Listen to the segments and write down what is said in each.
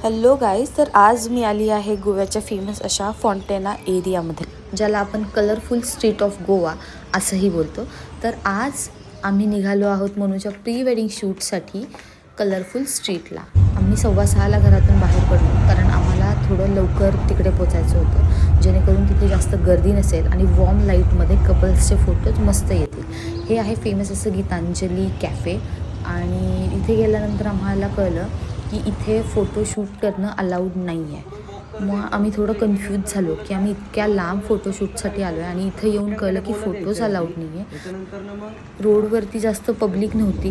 Hello guys, तर आज मी आली आहे गोव्याच्या फेमस अशा फॉन्टेना एरियामध्ये, ज्याला आपण कलरफुल स्ट्रीट ऑफ गोवा असंही बोलतो. तर आज आम्ही निघालो आहोत मनूच्या प्री वेडिंग शूटसाठी कलरफुल स्ट्रीटला. आम्ही 6:15ला घरातून बाहेर पडलो, कारण आम्हाला थोडं लवकर तिकडे पोचायचं होतं, जेणेकरून तिथे जास्त गर्दी नसेल आणि वॉर्म लाईटमध्ये कपल्सचे फोटोज मस्त येतील. हे आहे फेमस असं गीतांजली कॅफे, आणि इथे गेल्यानंतर आम्हाला कळलं की इथे फोटोशूट करणं अलाउड नाही आहे. मग आम्ही थोडं कन्फ्यूज झालो की आम्ही इतक्या लांब फोटोशूटसाठी आलो आहे आणि इथं येऊन कळलं की फोटोज अलाउड नाही आहे. रोडवरती जास्त पब्लिक नव्हती,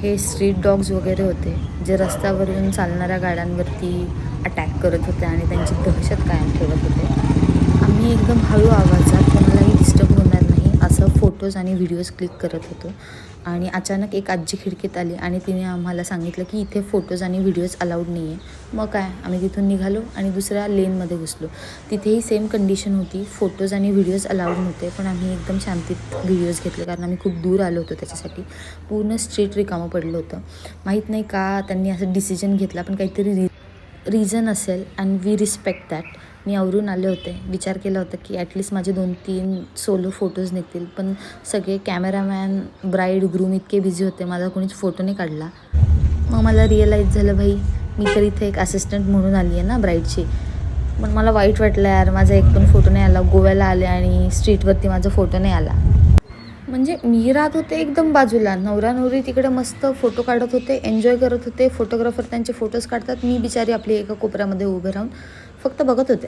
हे स्ट्रीट डॉग्स वगैरे होते जे रस्त्यावरून चालणाऱ्या गाड्यांवरती अटॅक करत होते आणि त्यांची दहशत कायम ठेवत होते. आम्ही एकदम हळू आवाजात कोणालाही डिस्टर्ब होणार नाही असं फोटोज आणि व्हिडिओज क्लिक करत होतो, आणि अचानक एक आजी खिडकीत आली आणि तिने आम्हाला सांगितलं की इथे फोटोज आणि व्हिडिओज अलाउड नाही आहे. मग काय, आम्ही तिथून निघालो आणि दुसऱ्या लेनमध्ये घुसलो. तिथेही सेम कंडिशन होती, फोटोज आणि व्हिडिओज अलाउड नव्हते, पण आम्ही एकदम शांतीत व्हिडिओज घेतले कारण आम्ही खूप दूर आलो होतो त्याच्यासाठी. पूर्ण स्ट्रीट रिकामं पडलं होतं. माहीत नाही का त्यांनी असं डिसिजन घेतला, पण काहीतरी रिझन असेल, अँड वी रिस्पेक्ट दॅट. मी आवरून आले होते, विचार केला होता की ॲटलिस्ट माझे 2-3 सोलो फोटोज निघतील, पण सगळे कॅमेरामॅन, ब्राईड, ग्रूम इतके बिझी होते, माझा कोणीच फोटो नाही काढला. मग मला रिअलाईज झालं, भाई मी तर इथे एक असिस्टंट म्हणून आली आहे ना ब्राईडची, पण मला वाईट वाटलं यार, माझा एक पण फोटो नाही आला. गोव्याला आले आणि स्ट्रीटवरती माझा फोटो नाही आला. म्हणजे मी राहत होते एकदम बाजूला, नवरा नवरी तिकडे मस्त फोटो काढत होते, एन्जॉय करत होते, फोटोग्राफर त्यांचे फोटोज काढतात, मी बिचारी आपली एका कोपऱ्यामध्ये उभे राहून फक्त बघत होते.